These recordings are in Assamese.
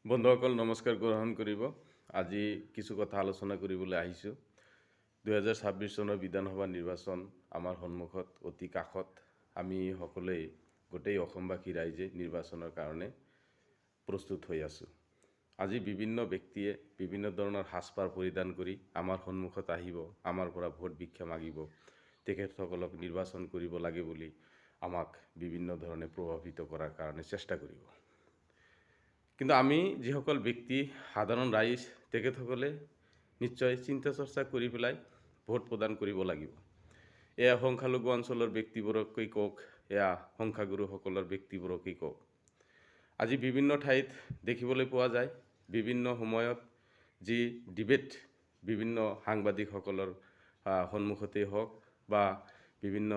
বন্ধুসকল নমস্কাৰ গ্ৰহণ কৰিব। আজি কিছু কথা আলোচনা কৰিবলৈ আহিছোঁ। 2026 চনৰ বিধানসভা নিৰ্বাচন আমাৰ সন্মুখত অতি কাষত। আমি সকলোৱে গোটেই অসমবাসী ৰাইজে নিৰ্বাচনৰ কাৰণে প্ৰস্তুত হৈ আছোঁ। আজি বিভিন্ন ব্যক্তিয়ে বিভিন্ন ধৰণৰ সাজপাৰ পৰিধান কৰি আমাৰ সন্মুখত আহিব, আমাৰ পৰা ভোট ভিক্ষা মাগিব, তেখেতসকলক নিৰ্বাচন কৰিব লাগে বুলি আমাক বিভিন্ন ধৰণে প্ৰভাৱিত কৰাৰ কাৰণে চেষ্টা কৰিব। কিন্তু আমি যিসকল ব্যক্তি সাধাৰণ ৰাইজ তেখেতসকলে নিশ্চয় চিন্তা চৰ্চা কৰি পেলাই ভোট প্ৰদান কৰিব লাগিব। এয়া সংখ্যালঘু অঞ্চলৰ ব্যক্তিবোৰকেই কওক, এয়া সংখ্যাগুৰুসকলৰ ব্যক্তিবোৰকেই কওক। আজি বিভিন্ন ঠাইত দেখিবলৈ পোৱা যায়, বিভিন্ন সময়ত যি ডিবেট বিভিন্ন সাংবাদিকসকলৰ সন্মুখতেই হওক বা বিভিন্ন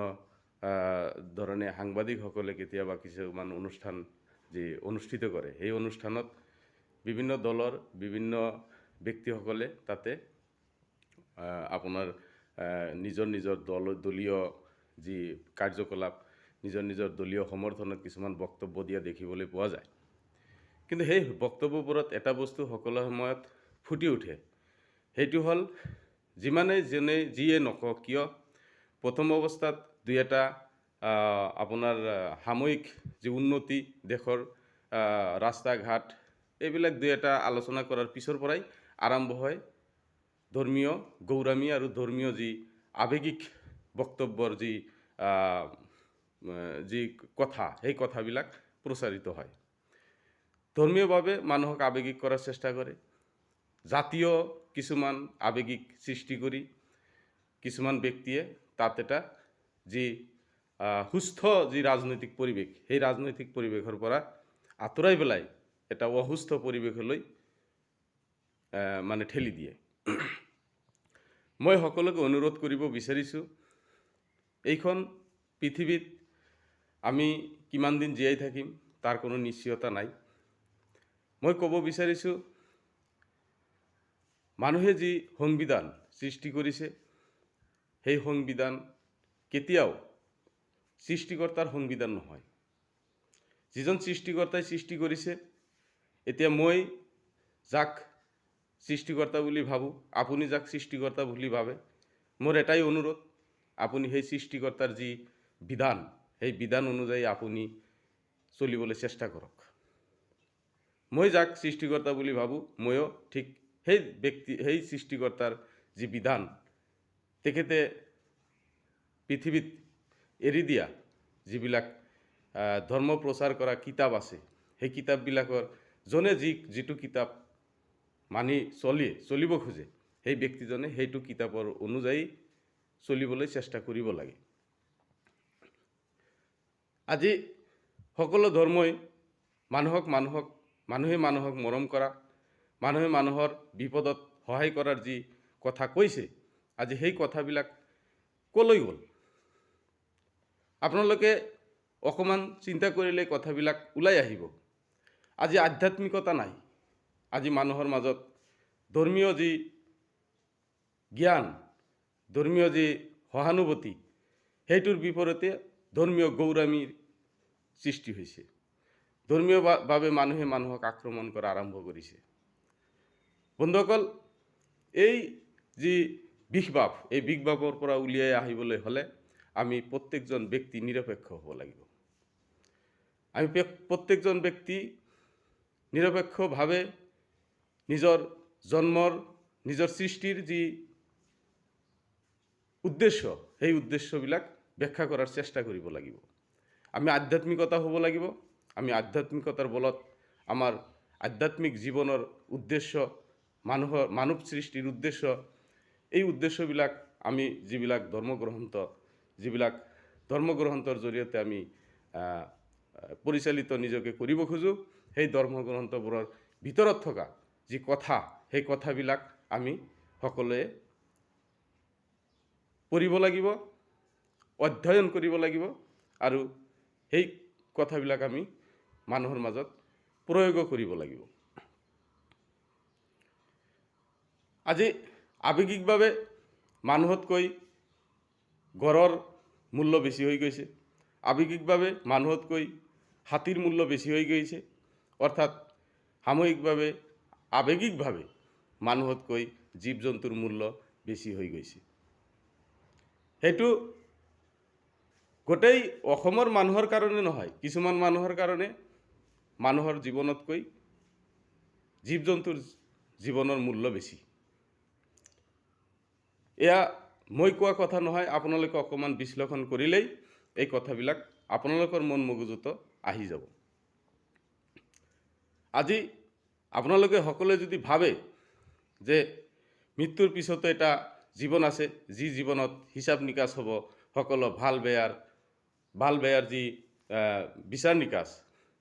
ধৰণে সাংবাদিকসকলে কেতিয়াবা কিছুমান অনুষ্ঠান যি অনুষ্ঠিত কৰে, সেই অনুষ্ঠানত বিভিন্ন দলৰ বিভিন্ন ব্যক্তিসকলে তাতে আপোনাৰ নিজৰ নিজৰ দলীয় যি কাৰ্যকলাপ, নিজৰ দলীয় সমৰ্থনত কিছুমান বক্তব্য দিয়া দেখিবলৈ পোৱা যায়। কিন্তু সেই বক্তব্যবোৰত এটা বস্তু সকলো সময়ত ফুটি উঠে, সেইটো হ'ল যিয়ে নকওক কিয় প্ৰথম অৱস্থাত দুই এটা আপোনাৰ সাময়িক যি উন্নতি দেশৰ ৰাস্তা ঘাট এইবিলাক দুই এটা আলোচনা কৰাৰ পিছৰ পৰাই আৰম্ভ হয় ধৰ্মীয় গৌৰামী আৰু ধৰ্মীয় যি আৱেগিক বক্তব্যৰ যি কথা, সেই কথাবিলাক প্ৰচাৰিত হয়। ধৰ্মীয়ভাৱে মানুহক আৱেগিক কৰাৰ চেষ্টা কৰে, জাতীয় কিছুমান আৱেগিক সৃষ্টি কৰি কিছুমান ব্যক্তিয়ে তাত এটা যি সুস্থ যি ৰাজনৈতিক পৰিৱেশ, সেই ৰাজনৈতিক পৰিৱেশৰ পৰা আঁতৰাই পেলাই এটা অসুস্থ পৰিৱেশলৈ ঠেলি দিয়ে। মই সকলোকে অনুৰোধ কৰিব বিচাৰিছোঁ, এইখন পৃথিৱীত আমি কিমান দিন জীয়াই থাকিম তাৰ কোনো নিশ্চয়তা নাই। মই ক'ব বিচাৰিছোঁ, মানুহে যি সংবিধান সৃষ্টি কৰিছে, সেই সংবিধান কেতিয়াও সৃষ্টিকৰ্তাৰ সংবিধান নহয়। যিজন সৃষ্টিকৰ্তাই সৃষ্টি কৰিছে, এতিয়া মই যাক সৃষ্টিকৰ্তা বুলি ভাবোঁ, আপুনি যাক সৃষ্টিকৰ্তা বুলি ভাবে, মোৰ এটাই অনুৰোধ, আপুনি সেই সৃষ্টিকৰ্তাৰ যি বিধান, সেই বিধান অনুযায়ী আপুনি চলিবলৈ চেষ্টা কৰক। মই যাক সৃষ্টিকৰ্তা বুলি ভাবোঁ, ময়ো ঠিক সেই সৃষ্টিকৰ্তাৰ যি বিধান, তেখেতে পৃথিৱীত এৰি দিয়া যিবিলাক ধৰ্ম প্ৰচাৰ কৰা কিতাপ আছে, সেই কিতাপবিলাকৰ জনে যিটো কিতাপ মানি চলিব খোজে, সেই ব্যক্তিজনে সেইটো কিতাপৰ অনুযায়ী চলিবলৈ চেষ্টা কৰিব লাগে। আজি সকলো ধৰ্মই মানুহে মানুহক মৰম কৰা, মানুহে মানুহৰ বিপদত সহায় কৰাৰ যি কথা কৈছে, আজি সেই কথাবিলাক ক'লৈ গ'ল? আপোনালোকে অকণমান চিন্তা কৰিলে কথাবিলাক ওলাই আহিব। আজি আধ্যাত্মিকতা নাই। আজি মানুহৰ মাজত ধৰ্মীয় যি জ্ঞান, ধৰ্মীয় যি সহানুভূতি, সেইটোৰ বিপৰীতে ধৰ্মীয় গৌৰামীৰ সৃষ্টি হৈছে। ধৰ্মীয়ভাৱে মানুহে মানুহক আক্ৰমণ কৰা আৰম্ভ কৰিছে। বন্ধুসকল, এই যি বিষবাৱ, এই বিষবাৱৰ পৰা উলিয়াই আহিবলৈ হ'লে আমি প্ৰত্যেকজন ব্যক্তি নিৰপেক্ষ হ'ব লাগিব। আমি প্ৰত্যেকজন ব্যক্তি নিৰপেক্ষভাৱে নিজৰ জন্মৰ, নিজৰ সৃষ্টিৰ যি উদ্দেশ্য, সেই উদ্দেশ্যবিলাক ব্যাখ্যা কৰাৰ চেষ্টা কৰিব লাগিব। আমি আধ্যাত্মিকতা হ'ব লাগিব। আমি আধ্যাত্মিকতাৰ বলত আমাৰ আধ্যাত্মিক জীৱনৰ উদ্দেশ্য, মানৱ সৃষ্টিৰ উদ্দেশ্য, এই উদ্দেশ্যবিলাক আমি যিবিলাক ধৰ্মগ্ৰন্থৰ জৰিয়তে আমি পৰিচালিত নিজকে কৰিব খোজোঁ, সেই ধৰ্মগ্ৰন্থবোৰৰ ভিতৰত থকা যি কথা, সেই কথাবিলাক আমি সকলোৱে পঢ়িব লাগিব, অধ্যয়ন কৰিব লাগিব আৰু সেই কথাবিলাক আমি মানুহৰ মাজত প্ৰয়োগ কৰিব লাগিব। আজি আৱেগিকভাৱে মানুহতকৈ গড়ৰ মূল্য বেছি হৈ গৈছে, আৱেগিকভাৱে মানুহতকৈ হাতীৰ মূল্য বেছি হৈ গৈছে। অৰ্থাৎ সাময়িকভাৱে আৱেগিকভাৱে মানুহতকৈ জীৱ জন্তুৰ মূল্য বেছি হৈ গৈছে। সেইটো গোটেই অসমৰ মানুহৰ কাৰণে নহয়, কিছুমান মানুহৰ কাৰণে মানুহৰ জীৱনতকৈ জীৱ জন্তুৰ জীৱনৰ মূল্য বেছি। এয়া মই কোৱা কথা নহয়, আপোনালোকে অকণমান বিশ্লেষণ কৰিলেই এই কথাবিলাক আপোনালোকৰ মন মগজুত আহি যাব। আজি আপোনালোকে সকলোৱে যদি ভাবে যে মৃত্যুৰ পিছতো এটা জীৱন আছে, যি জীৱনত হিচাপ নিকাচ হ'ব, সকলো ভাল বেয়াৰ যি বিচাৰ নিকাচ,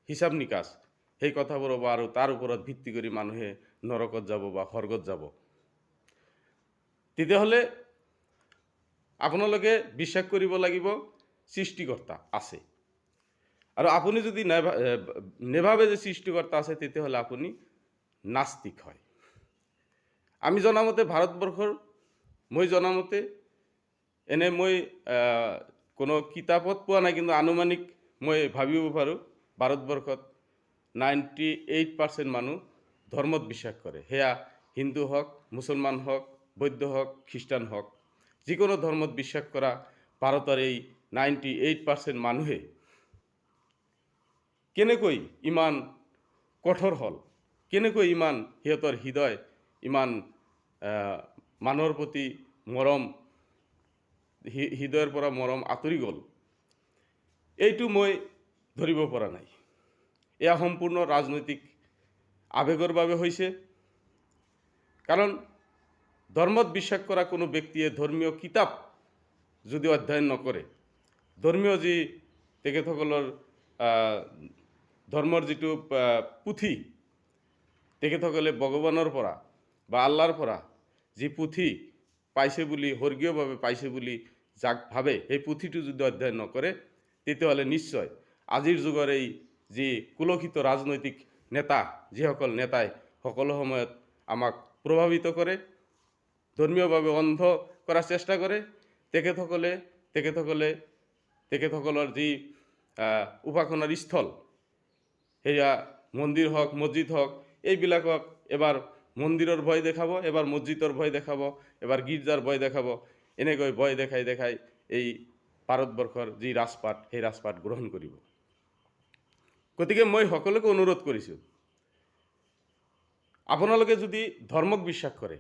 হিচাপ নিকাচ, সেই কথাবোৰ হ'ব, আৰু তাৰ ওপৰত ভিত্তি কৰি মানুহে নৰকত যাব বা স্বৰ্গত যাব, তেতিয়াহ'লে আপোনালোকে বিশ্বাস কৰিব লাগিব সৃষ্টিকৰ্তা আছে। আৰু আপুনি যদি নেভাবে যে সৃষ্টিকৰ্তা আছে, তেতিয়াহ'লে আপুনি নাস্তিক হয়। আমি জনামতে ভাৰতবৰ্ষৰ, মই জনামতে এনে মই কোনো কিতাপত পোৱা নাই, কিন্তু আনুমানিক মই ভাবিব পাৰোঁ ভাৰতবৰ্ষত 98% মানুহ ধৰ্মত বিশ্বাস কৰে। সেয়া হিন্দু হওক, মুছলমান হওক, বৌদ্ধ হওক, খ্ৰীষ্টান হওক, যিকোনো ধৰ্মত বিশ্বাস কৰা ভাৰতৰ এই 98% মানুহে কেনেকৈ ইমান কঠোৰ হ'ল, কেনেকৈ ইমান সিহঁতৰ হৃদয় ইমান মানুহৰ প্ৰতি মৰম, হৃদয়ৰ পৰা মৰম আঁতৰি গ'ল, এইটো মই ধৰিব পৰা নাই। এয়া সম্পূৰ্ণ ৰাজনৈতিক আৱেগৰ বাবে হৈছে। কাৰণ ধৰ্মত বিশ্বাস কৰা কোনো ব্যক্তিয়ে ধৰ্মীয় কিতাপ যদি অধ্যয়ন নকৰে, ধৰ্মীয় যি তেখেতসকলৰ ধৰ্মৰ যিটো পুথি, তেখেতসকলে ভগৱানৰ পৰা বা আল্লাহৰ পৰা যি পুথি পাইছে বুলি, স্বৰ্গীয়ভাৱে পাইছে বুলি যাক ভাবে, সেই পুথিটো যদি অধ্যয়ন নকৰে, তেতিয়াহ'লে নিশ্চয় আজিৰ যুগৰ এই যি কুলসিত ৰাজনৈতিক নেতা, যিসকল নেতাই সকলো সময়ত আমাক প্ৰভাৱিত কৰে, ধৰ্মীয়ভাৱে অন্ধ কৰাৰ চেষ্টা কৰে, তেখেতসকলৰ যি উপাসনাৰ স্থল, সেয়া মন্দিৰ হওক, মছজিদ হওক, এইবিলাকক এবাৰ মন্দিৰৰ ভয় দেখাব, এবাৰ মছজিদৰ ভয় দেখাব, এবাৰ গীৰ্জাৰ ভয় দেখাব, এনেকৈ ভয় দেখাই এই ভাৰতবৰ্ষৰ যি ৰাজপাট, সেই ৰাজপাট গ্ৰহণ কৰিব। গতিকে মই সকলোকে অনুৰোধ কৰিছোঁ, আপোনালোকে যদি ধৰ্মক বিশ্বাস কৰে,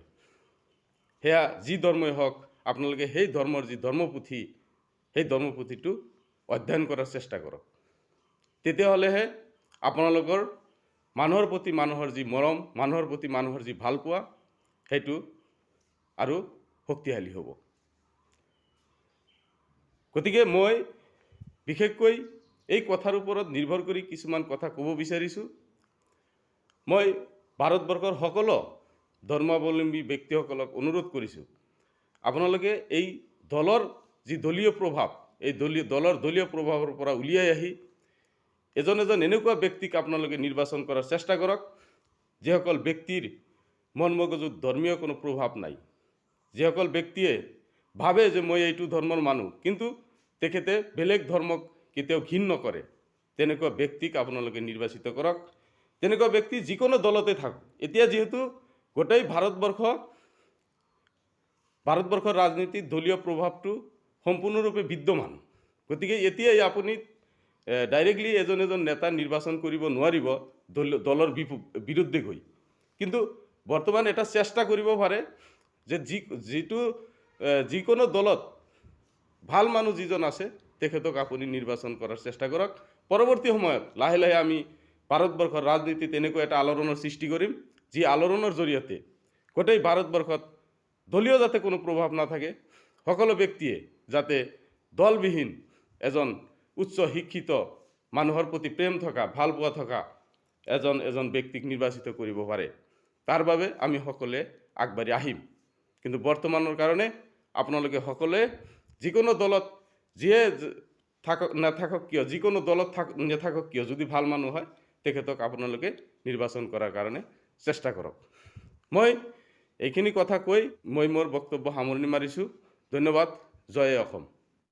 সেয়া যি ধৰ্মই হওক, আপোনালোকে সেই ধৰ্মৰ যি ধৰ্মপুথি, সেই ধৰ্মপুথিটো অধ্যয়ন কৰাৰ চেষ্টা কৰক। তেতিয়াহ'লেহে আপোনালোকৰ মানুহৰ প্ৰতি মানুহৰ যি মৰম, মানুহৰ প্ৰতি মানুহৰ যি ভালপোৱা, সেইটো আৰু শক্তিশালী হ'ব। গতিকে মই বিশেষকৈ এই কথাৰ ওপৰত নিৰ্ভৰ কৰি কিছুমান কথা ক'ব বিচাৰিছোঁ। মই ভাৰতবৰ্ষৰ সকলো ধৰ্মাৱলম্বী ব্যক্তিসকলক অনুৰোধ কৰিছোঁ, আপোনালোকে এই দলৰ যি দলীয় প্ৰভাৱ, এই দলীয় প্ৰভাৱৰ পৰা উলিয়াই আহি এজন এনেকুৱা ব্যক্তিক আপোনালোকে নিৰ্বাচন কৰাৰ চেষ্টা কৰক, যিসকল ব্যক্তিৰ মন মগজুত ধৰ্মীয় কোনো প্ৰভাৱ নাই, যিসকল ব্যক্তিয়ে ভাবে যে মই এইটো ধৰ্মৰ মানুহ, কিন্তু তেখেতে বেলেগ ধৰ্মক কেতিয়াও ঘিণ নকৰে, তেনেকুৱা ব্যক্তিক আপোনালোকে নিৰ্বাচিত কৰক। তেনেকুৱা ব্যক্তি যিকোনো দলতে থাকক। এতিয়া যিহেতু গোটেই ভাৰতবৰ্ষৰ ৰাজনীতিত দলীয় প্ৰভাৱটো সম্পূৰ্ণৰূপে বিদ্যমান। গতিকে এতিয়াই আপুনি ডাইৰেক্টলি এজন নেতা নিৰ্বাচন কৰিব নোৱাৰিব দলৰ বিৰুদ্ধে গৈ, কিন্তু বৰ্তমান এটা চেষ্টা কৰিব পাৰে যে যিকোনো দলত ভাল মানুহ যিজন আছে, তেখেতক আপুনি নিৰ্বাচন কৰাৰ চেষ্টা কৰক। পৰৱৰ্তী সময়ত লাহে লাহে আমি ভাৰতবৰ্ষৰ ৰাজনীতিত এনেকুৱা এটা আলোড়নৰ সৃষ্টি কৰিম, যি আলোড়নৰ জৰিয়তে গোটেই ভাৰতবৰ্ষত দলীয় যাতে কোনো প্ৰভাৱ নাথাকে, সকলো ব্যক্তিয়ে যাতে দলবিহীন এজন উচ্চ শিক্ষিত, মানুহৰ প্ৰতি প্ৰেম থকা, ভালপোৱা থকা এজন ব্যক্তিক নিৰ্বাচিত কৰিব পাৰে, তাৰ বাবে আমি সকলোৱে আগবাঢ়ি আহিম। কিন্তু বৰ্তমানৰ কাৰণে আপোনালোকে সকলোৱে যিকোনো দলত যিয়ে নাথাকক কিয়, যিকোনো দলত নাথাকক কিয়, যদি ভাল মানুহ হয়, তেখেতক আপোনালোকে নিৰ্বাচন কৰাৰ কাৰণে চেষ্টা কৰক। মই এইখিনি কথা কৈ মই মোৰ বক্তব্য সামৰণি মাৰিছোঁ। ধন্যবাদ। জয় অসম।